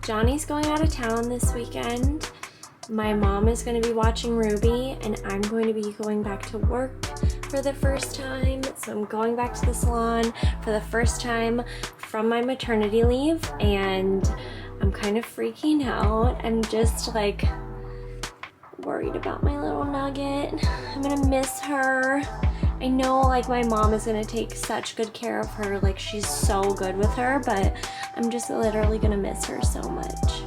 Johnny's going out of town this weekend. My mom is going to be watching Ruby, and I'm going to be going back to work for the first time. So I'm going back to the salon for the first time from my maternity leave, and I'm kind of freaking out. I'm just like worried about my little nugget. I'm gonna miss her. I know like my mom is gonna take such good care of her, like she's so good with her, but I'm just literally gonna miss her so much.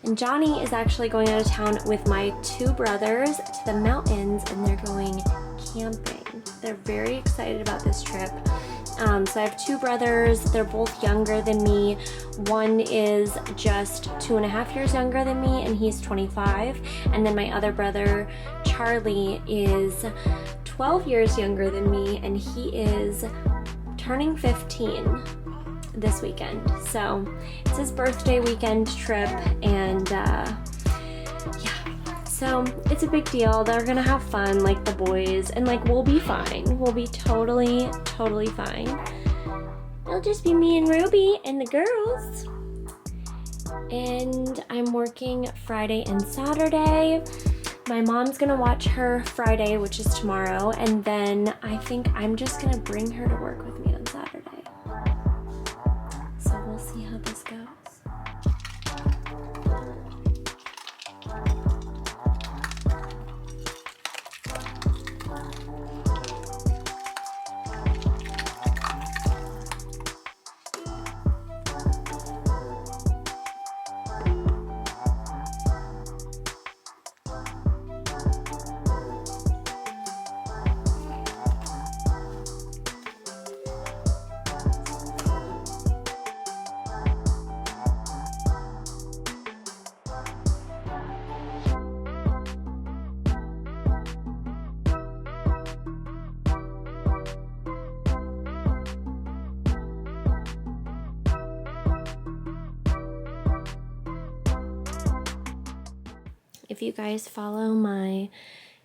And Johnny is actually going out of town with my two brothers to the mountains, and they're going camping. They're very excited about this trip. So I have two brothers. They're both younger than me. One is just 2.5 years younger than me, and he's 25. And then my other brother, Charlie, is 12 years younger than me, and he is turning 15 this weekend. So it's his birthday weekend trip, and yeah, so it's a big deal. They're gonna have fun like the boys, and like we'll be fine. We'll be totally fine. It'll just be me and Ruby and the girls. And I'm working Friday and Saturday. My mom's gonna watch her Friday, which is tomorrow, and then I think I'm just gonna bring her to work with me on Saturday. So we'll see how this goes. If you guys follow my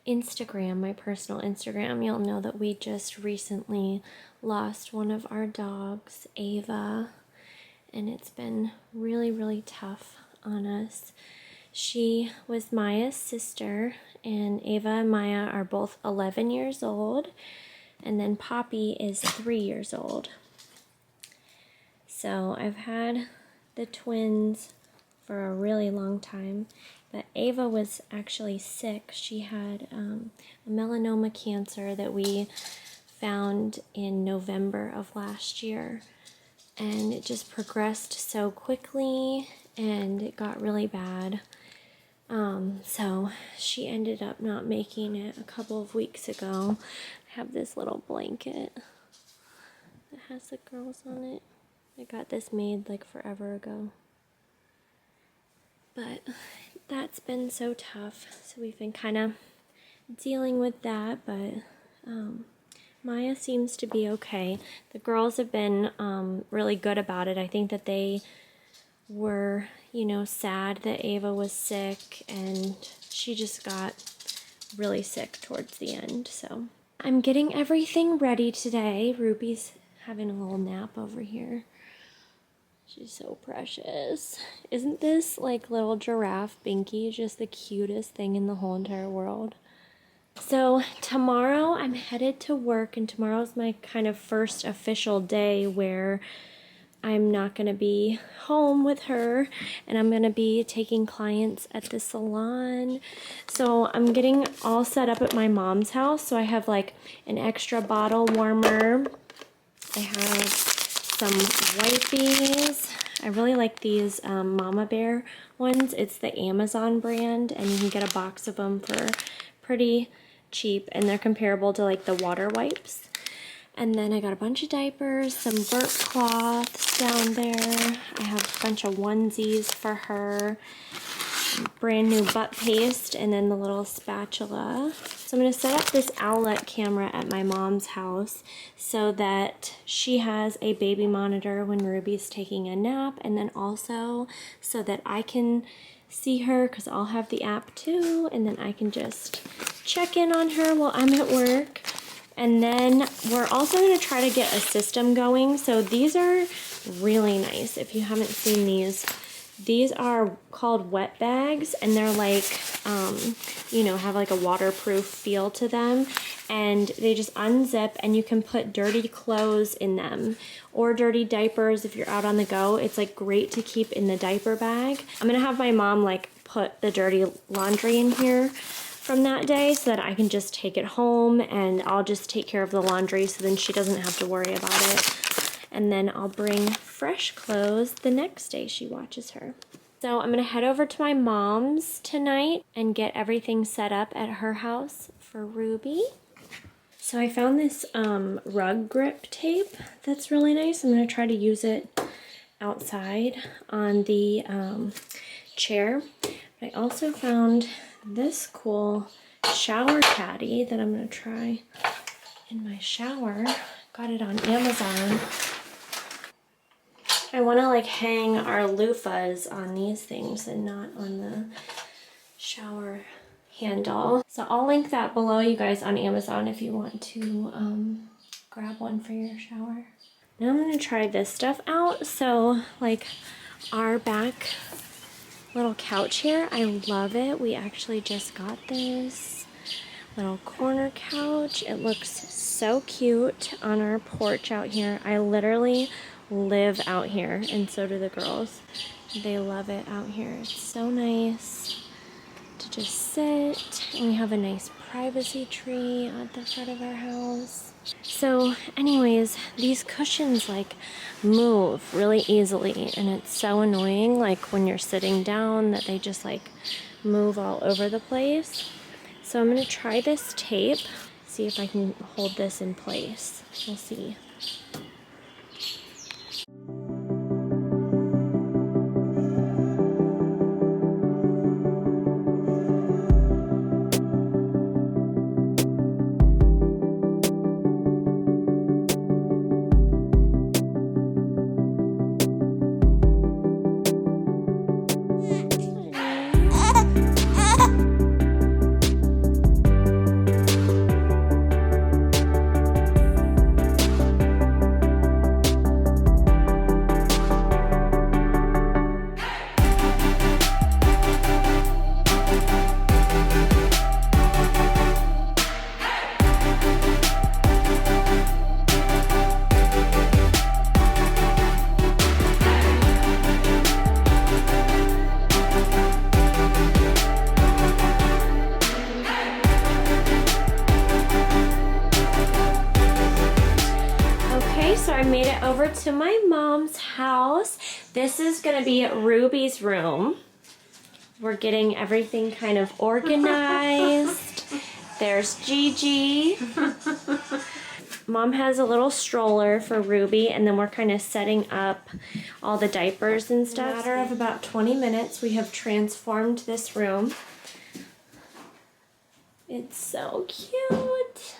Instagram, my personal Instagram, you'll know that we just recently lost one of our dogs, Ava, and it's been really tough on us. She was Maya's sister, and Ava and Maya are both 11 years old, and then Poppy is 3 years old. So I've had the twins for a really long time. But Ava was actually sick. She had a melanoma cancer that we found in November of last year. And it just progressed so quickly, and it got really bad. So she ended up not making it a couple of weeks ago. I have this little blanket that has the girls on it. I got this made like forever ago. But that's been so tough, so we've been kind of dealing with that, but Maya seems to be okay. The girls have been really good about it. I think that they were, you know, sad that Ava was sick, and she just got really sick towards the end. So I'm getting everything ready today. Ruby's having a little nap over here. She's so precious. Isn't this like little giraffe Binky just the cutest thing in the whole entire world? So tomorrow I'm headed to work, and tomorrow's my kind of first official day where I'm not going to be home with her, and I'm going to be taking clients at the salon. So I'm getting all set up at my mom's house. So I have like an extra bottle warmer. I have some wipes. I really like these Mama Bear ones. It's the Amazon brand, and you can get a box of them for pretty cheap, and they're comparable to like the water wipes. And then I got a bunch of diapers, some burp cloths down there. I have a bunch of onesies for her, brand new butt paste, and then the little spatula. So I'm going to set up this Owlet camera at my mom's house so that she has a baby monitor when Ruby's taking a nap, and then also so that I can see her because I'll have the app too, and then I can just check in on her while I'm at work. And then we're also going to try to get a system going. So these are really nice. If you haven't seen these, These are called wet bags, and they're like, you know, have like a waterproof feel to them. And they just unzip and you can put dirty clothes in them or dirty diapers if you're out on the go. It's like great to keep in the diaper bag. I'm gonna have my mom like put the dirty laundry in here from that day so that I can just take it home and I'll just take care of the laundry so then she doesn't have to worry about it. And then I'll bring fresh clothes the next day she watches her. So I'm gonna head over to my mom's tonight and get everything set up at her house for Ruby. So I found this rug grip tape that's really nice. I'm gonna try to use it outside on the chair. But I also found this cool shower caddy that I'm gonna try in my shower. Got it on Amazon. I want to like hang our loofahs on these things and not on the shower handle. So I'll link that below, you guys, on Amazon if you want to grab one for your shower. Now I'm going to try this stuff out. So like our back little couch here, I love it. We actually just got this little corner couch. It looks so cute on our porch out here. I literally live out here, and so do the girls. They love it out here. It's so nice to just sit, and we have a nice privacy tree at the front of our house. So anyways, these cushions like move really easily, and it's so annoying like when you're sitting down that they just like move all over the place. So I'm gonna try this tape, see if I can hold this in place. We'll see. So I made it over to my mom's house. This is gonna be Ruby's room. We're getting everything kind of organized. There's Gigi. Mom has a little stroller for Ruby, and then we're kind of setting up all the diapers and stuff. In a matter of about 20 minutes, we have transformed this room. It's so cute.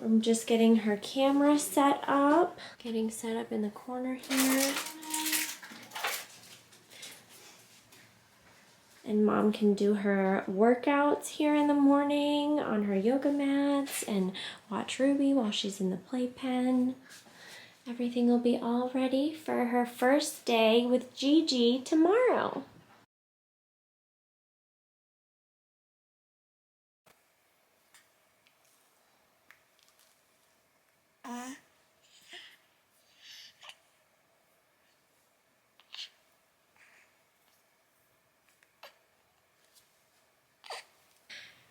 I'm just getting her camera set up. Getting set up in the corner here. And Mom can do her workouts here in the morning on her yoga mats and watch Ruby while she's in the playpen. Everything will be all ready for her first day with Gigi tomorrow.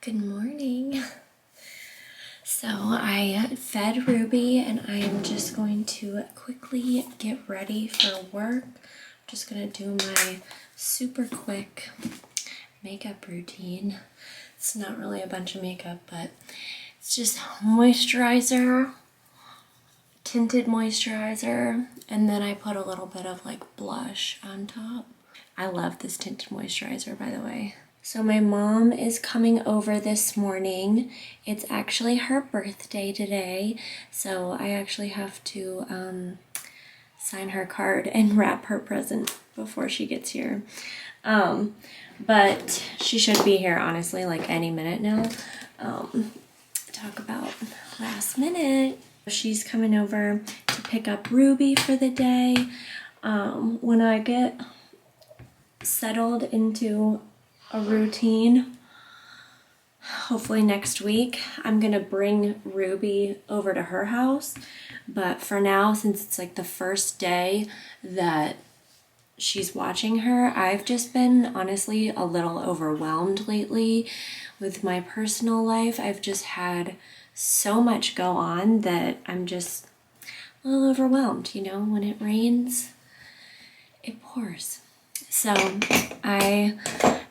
Good morning. So I fed Ruby and I am just going to quickly get ready for work. I'm just gonna do my super quick makeup routine. It's not really a bunch of makeup, but it's just moisturizer, tinted moisturizer, and then I put a little bit of like blush on top. I love this tinted moisturizer, by the way. So my mom is coming over this morning. It's actually her birthday today, so I actually have to sign her card and wrap her present before she gets here. But she should be here, honestly, like any minute now. Talk about last minute. She's coming over to pick up Ruby for the day. When I get settled into a routine. Hopefully next week I'm gonna bring Ruby over to her house, but for now, since it's like the first day that she's watching her, I've just been honestly a little overwhelmed lately with my personal life. I've just had so much go on that I'm just a little overwhelmed. You know, when it rains, it pours. So I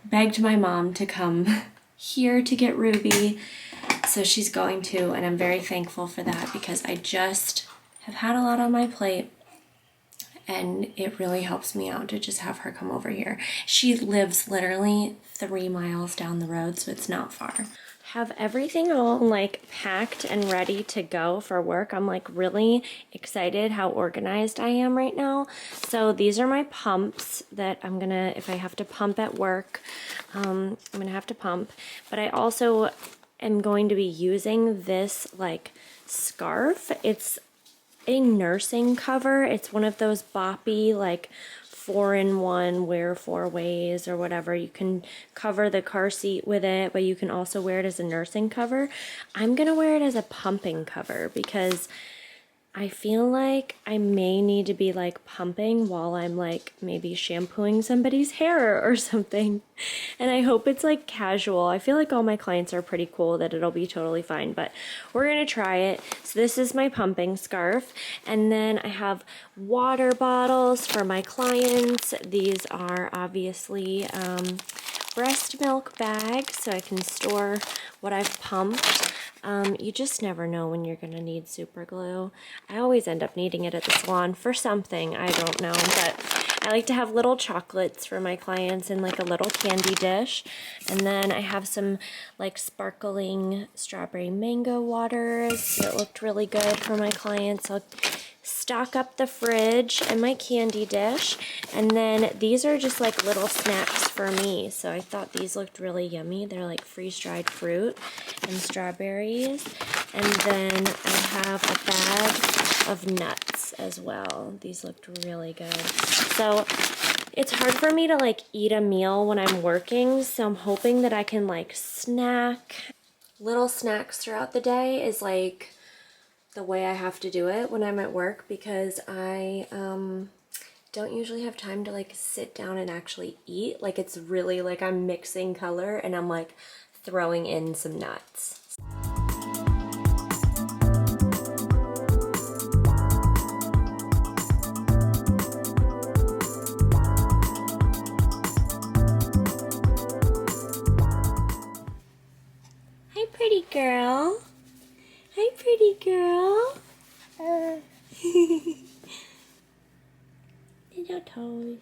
begged my mom to come here to get Ruby, so she's going to, and I'm very thankful for that because I just have had a lot on my plate. And it really helps me out to just have her come over here. She lives literally 3 miles down the road, so it's not far. Have everything all like packed and ready to go for work. I'm like really excited how organized I am right now. So these are my pumps that I'm gonna, if I have to pump at work, I'm gonna have to pump. But I also am going to be using this like scarf. It's a nursing cover. It's one of those boppy like 4-in-1 wear 4 ways or whatever. You can cover the car seat with it, but you can also wear it as a nursing cover. I'm gonna wear it as a pumping cover because I feel like I may need to be like pumping while I'm like maybe shampooing somebody's hair or something. And I hope it's like casual. I feel like all my clients are pretty cool that it'll be totally fine, but we're gonna try it. So this is my pumping scarf. And then I have water bottles for my clients. These are obviously breast milk bags so I can store what I've pumped. You just never know when you're gonna need super glue. I always end up needing it at the salon for something, I don't know, but I like to have little chocolates for my clients in like a little candy dish. And then I have some like sparkling strawberry mango waters that looked really good for my clients. I'll stock up the fridge and my candy dish. And then these are just like little snacks for me. So I thought these looked really yummy. They're like freeze-dried fruit and strawberries. And then I have a bag of nuts as well. These looked really good. So it's hard for me to like eat a meal when I'm working. So I'm hoping that I can like snack. Little snacks throughout the day is like the way I have to do it when I'm at work because I don't usually have time to like sit down and actually eat. Like it's really like I'm mixing color and I'm like throwing in some nuts. Hi, pretty girl. Hi, pretty girl. Little toes.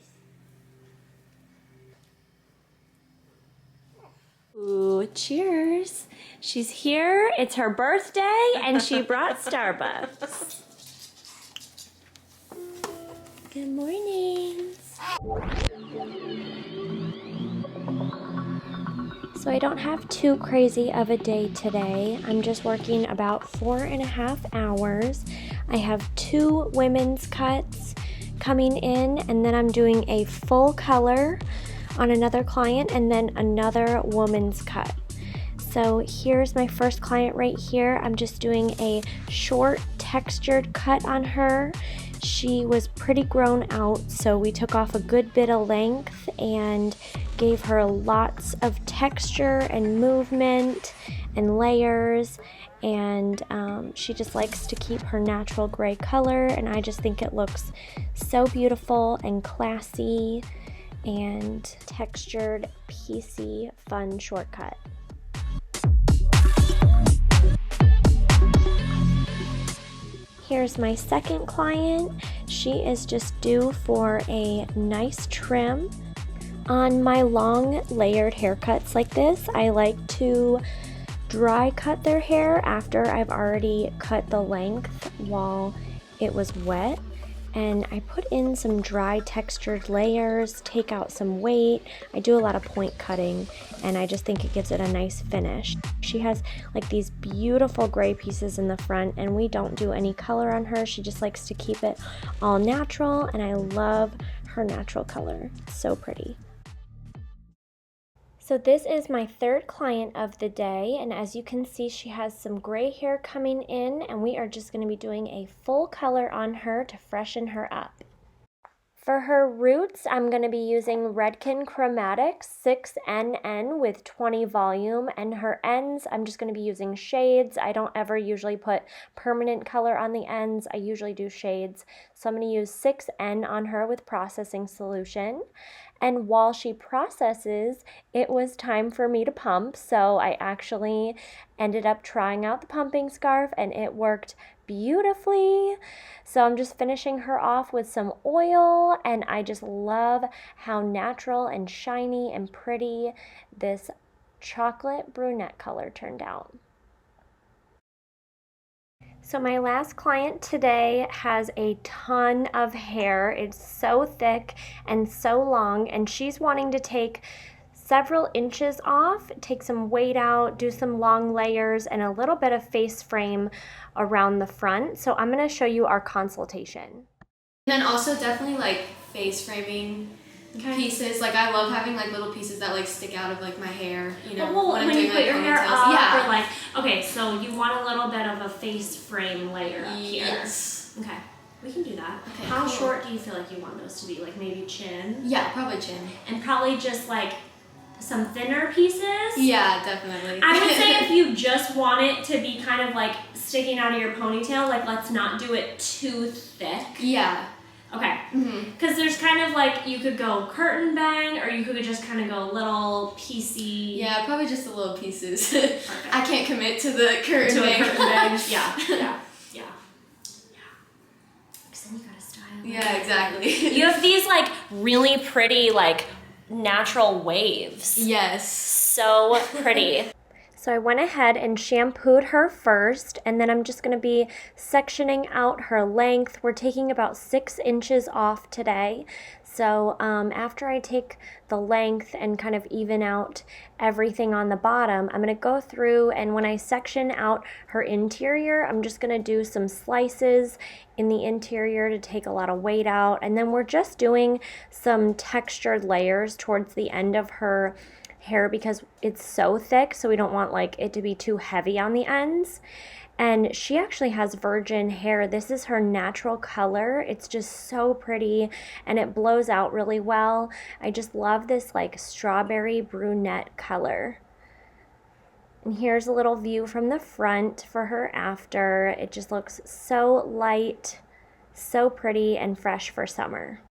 Ooh, cheers. She's here. It's her birthday, and she brought Starbucks. Good morning. So I don't have too crazy of a day today. I'm just working about 4.5 hours. I have 2 women's cuts coming in, and then I'm doing a full color on another client and then another woman's cut. So here's my first client right here. I'm just doing a short textured cut on her. She was pretty grown out, so we took off a good bit of length and gave her lots of texture and movement and layers, and she just likes to keep her natural gray color, and I just think it looks so beautiful and classy and textured, piecey, fun shortcut. Here's my second client. She is just due for a nice trim. On my long layered haircuts like this, I like to dry cut their hair after I've already cut the length while it was wet. And I put in some dry textured layers, take out some weight. I do a lot of point cutting, and I just think it gives it a nice finish. She has like these beautiful gray pieces in the front, and we don't do any color on her. She just likes to keep it all natural, and I love her natural color. It's so pretty. So this is my third client of the day, and as you can see, she has some gray hair coming in, and we are just going to be doing a full color on her to freshen her up. For her roots, I'm going to be using Redken Chromatics 6NN with 20 volume, and her ends, I'm just going to be using shades. I don't ever usually put permanent color on the ends. I usually do shades. So I'm going to use 6N on her with processing solution. And while she processes, it was time for me to pump. So I actually ended up trying out the pumping scarf, and it worked beautifully. So I'm just finishing her off with some oil, and I just love how natural and shiny and pretty this chocolate brunette color turned out. So my last client today has a ton of hair. It's so thick and so long, and she's wanting to take several inches off, take some weight out, do some long layers, and a little bit of face frame around the front. So I'm going to show you our consultation. And then also definitely like face framing pieces. Like I love having like little pieces that like stick out of like my hair, you know. Well, when you put your hair up, yeah. or like, okay, so you want a little bit of a face frame layer up here. Yes. Okay, we can do that. Okay, How cool. short do you feel like you want those to be? Like maybe chin? Yeah, probably chin. And probably just like some thinner pieces? Yeah, definitely. I would say if you just want it to be kind of like sticking out of your ponytail, like let's not do it too thick. Yeah. Okay, because there's kind of like, you could go curtain bang, or you could just kind of go little piecey. Yeah, probably just the little pieces. I can't commit to the curtain bang. A curtain bang. Yeah. Because then you gotta style it. Yeah, exactly. You have these like really pretty like natural waves. Yes. So pretty. So I went ahead and shampooed her first, and then I'm just going to be sectioning out her length. We're taking about 6 inches off today. So after I take the length and kind of even out everything on the bottom, I'm going to go through, and when I section out her interior, I'm just going to do some slices in the interior to take a lot of weight out. And then we're just doing some textured layers towards the end of her hair because it's so thick, so we don't want like it to be too heavy on the ends. And she actually has virgin hair. This is her natural color. It's just so pretty, and it blows out really well. I just love this like strawberry brunette color. And here's a little view from the front for her after. It just looks so light, so pretty, and fresh for summer.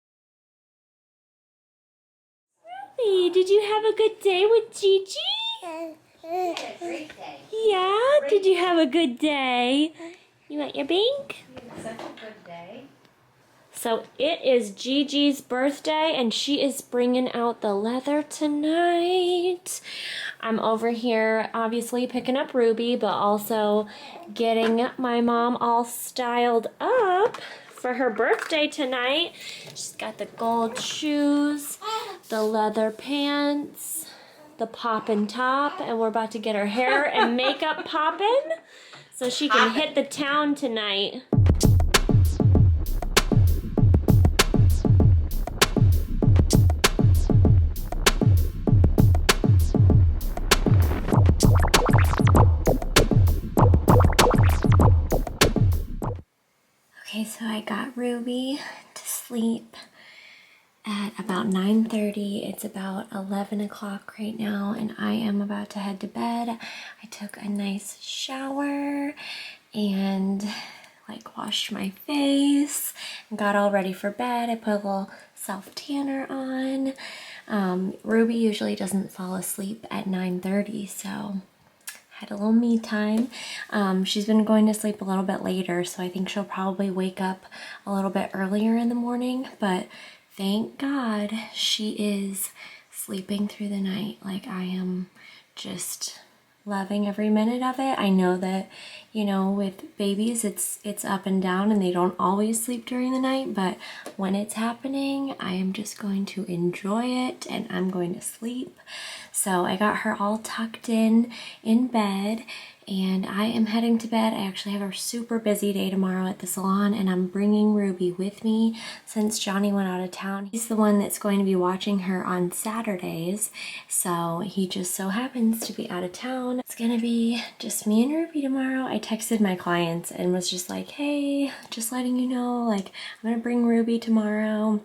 Did you have a good day with Gigi? I had a great day. Yeah? Did you have a good day? You want your bank? We had such a good day. So it is Gigi's birthday, and she is bringing out the leather tonight. I'm over here obviously picking up Ruby, but also getting my mom all styled up for her birthday tonight. She's got the gold shoes, the leather pants, the poppin' top, and we're about to get her hair and makeup poppin' so she can hit the town tonight. Okay, so I got Ruby to sleep at about 9:30. It's about 11 o'clock right now, and I am about to head to bed. I took a nice shower and like washed my face and got all ready for bed. I put a little self-tanner on. Ruby usually doesn't fall asleep at 9:30, so had a little me time. She's been going to sleep a little bit later, so I think she'll probably wake up a little bit earlier in the morning, but thank God she is sleeping through the night. Like, I am just loving every minute of it. I know that, you know, with babies, it's up and down and they don't always sleep during the night, but when it's happening, I am just going to enjoy it and I'm going to sleep. So I got her all tucked in bed, and I am heading to bed. I actually have a super busy day tomorrow at the salon, and I'm bringing Ruby with me since Johnny went out of town. He's the one that's going to be watching her on Saturdays, so he just so happens to be out of town. It's gonna be just me and Ruby tomorrow. I texted my clients and was just like, hey, just letting you know, like, I'm gonna bring Ruby tomorrow.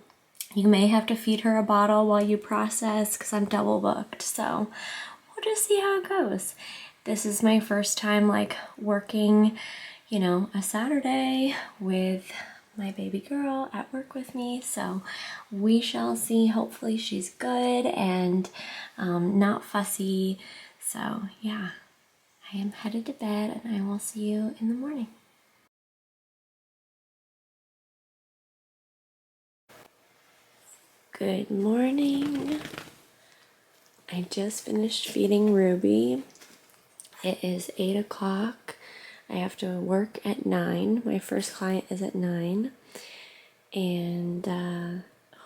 You may have to feed her a bottle while you process because I'm double booked, so we'll just see how it goes. This is my first time like working, you know, a Saturday with my baby girl at work with me, so we shall see. Hopefully she's good and not fussy. So yeah, I am headed to bed and I will see you in the morning. Good morning. I just finished feeding Ruby. It is 8 o'clock. I have to work at 9. My first client is at 9. And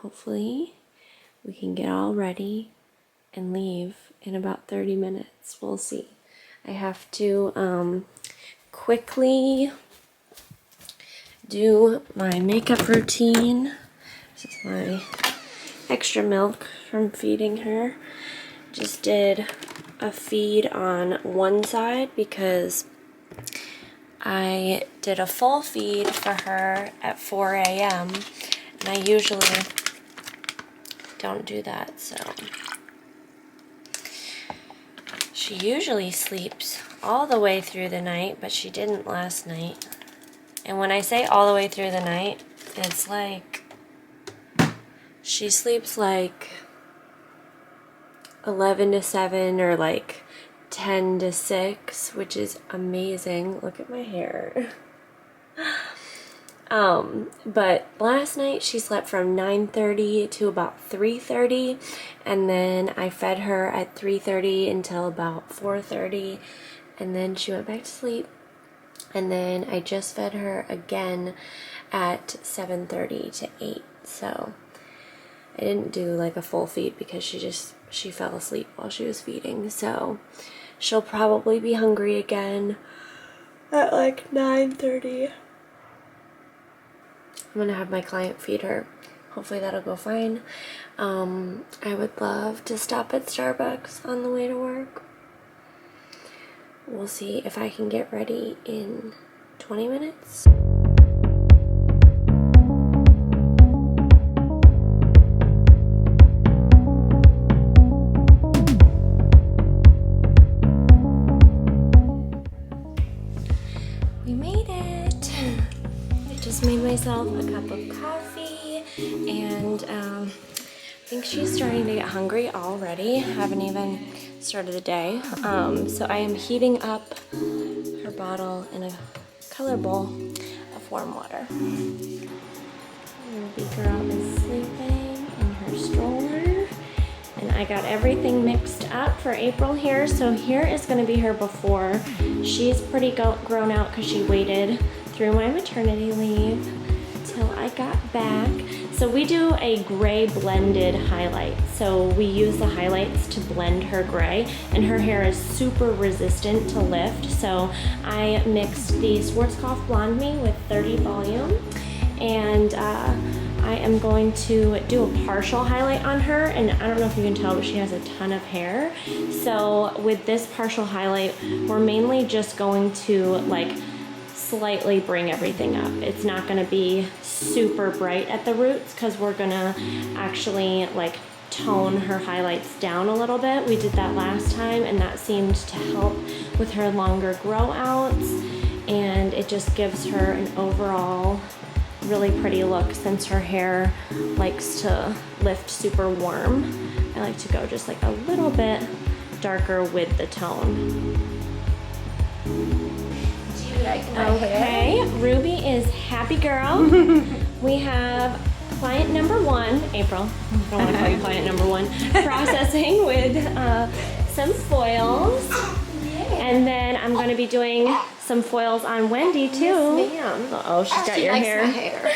hopefully we can get all ready and leave in about 30 minutes. We'll see. I have to quickly do my makeup routine. This is my extra milk from feeding her. Just did a feed on one side because I did a full feed for her at 4 a.m. and I usually don't do that, so she usually sleeps all the way through the night, but she didn't last night. And when I say all the way through the night, it's like she sleeps like 11 to 7 or like 10 to 6, which is amazing. Look at my hair. But last night she slept from 9:30 to about 3:30, and then I fed her at 3:30 until about 4:30, and then she went back to sleep. And then I just fed her again at 7:30 to 8. So I didn't do like a full feed because she fell asleep while she was feeding. So she'll probably be hungry again at like 9:30. I'm gonna have my client feed her. Hopefully that'll go fine. I would love to stop at Starbucks on the way to work. We'll see if I can get ready in 20 minutes. We made it. I just made myself a cup of coffee, and I think she's starting to get hungry already. Haven't even started the day. So I am heating up her bottle in a color bowl of warm water. Ruby girl is sleeping in her stroller. And I got everything mixed up for April here. So here is going to be her before. She's pretty grown out because she waited through my maternity leave till I got back. So we do a gray blended highlight. So we use the highlights to blend her gray, and her hair is super resistant to lift. So I mixed the Schwarzkopf Blonde Me with 30 volume, and I am going to do a partial highlight on her, and I don't know if you can tell, but she has a ton of hair. So with this partial highlight, we're mainly just going to like slightly bring everything up. It's not going to be super bright at the roots because we're going to actually like tone her highlights down a little bit. We did that last time, and that seemed to help with her longer grow outs, and it just gives her an overall really pretty look since her hair likes to lift super warm. I like to go just like a little bit darker with the tone. Okay, Ruby is happy girl. We have client number 1, April. I don't want to call you client number 1. Processing with some foils. And then I'm going to be doing some foils on Wendy too. Yes, ma'am. Uh-oh, she's got your hair. My hair.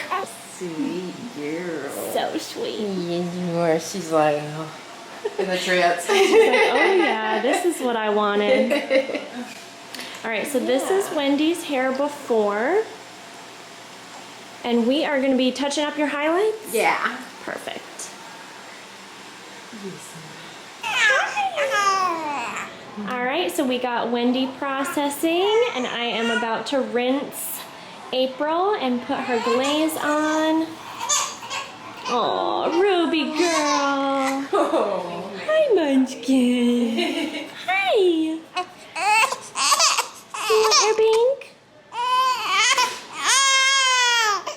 Sweet girl. So sweet. Yeah, she's like, oh, in the trance. She's like, oh yeah, this is what I wanted. All right, so this is Wendy's hair before. And we are gonna be touching up your highlights? Yeah. Perfect. All right, so we got Wendy processing, and I am about to rinse April and put her glaze on. Oh, Ruby girl. Oh. Hi, Munchkin. Hi. You want your pink?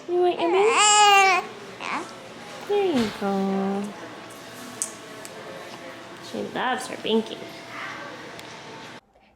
You want your pink? There you go. She loves her binky.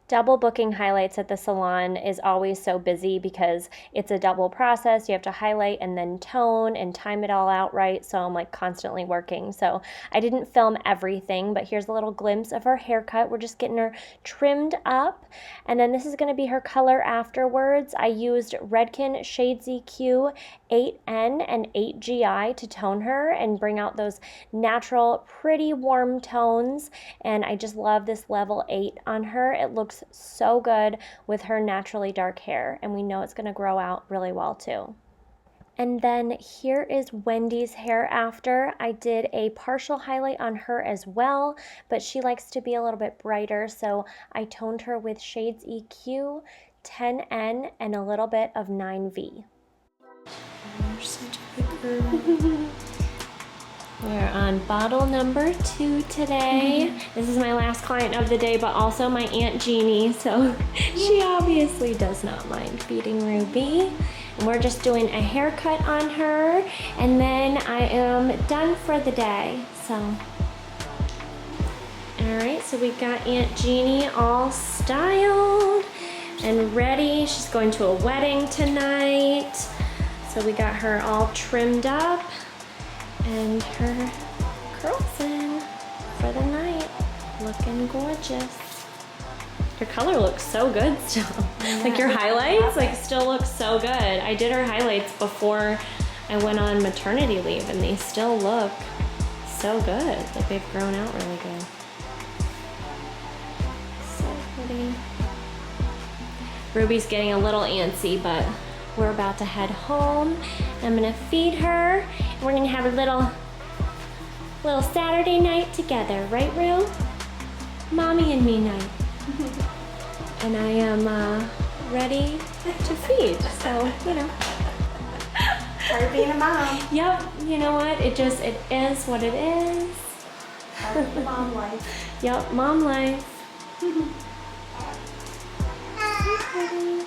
Double booking highlights at the salon is always so busy because it's a double process. You have to highlight and then tone and time it all out right. So I'm like constantly working. So I didn't film everything, but here's a little glimpse of her haircut. We're just getting her trimmed up. And then this is going to be her color afterwards. I used Redken Shades EQ 8N and 8GI to tone her and bring out those natural, pretty warm tones. And I just love this level 8 on her. It looks so good with her naturally dark hair, and we know it's going to grow out really well too. And then here is Wendy's hair after. I did a partial highlight on her as well, but she likes to be a little bit brighter, so I toned her with Shades EQ 10N and a little bit of 9V. You're such a good girl. We're on bottle number 2 today. This is my last client of the day, but also my Aunt Jeannie, so she obviously does not mind feeding Ruby. And we're just doing a haircut on her, and then I am done for the day, so. All right, so we got Aunt Jeannie all styled and ready. She's going to a wedding tonight, so we got her all trimmed up and her curls in for the night, looking gorgeous. Your color looks so good still. Yeah. Like your highlights like still look so good. I did her highlights before I went on maternity leave and they still look so good. Like they've grown out really good. So pretty. Ruby's getting a little antsy, but we're about to head home. I'm gonna feed her. We're gonna have a little Saturday night together, right, Rue? Mommy and me night. And I am ready to feed, so, you know. Part of being a mom. Yep, you know what? It is what it is. Part of the mom life. Yep, mom life. So pretty.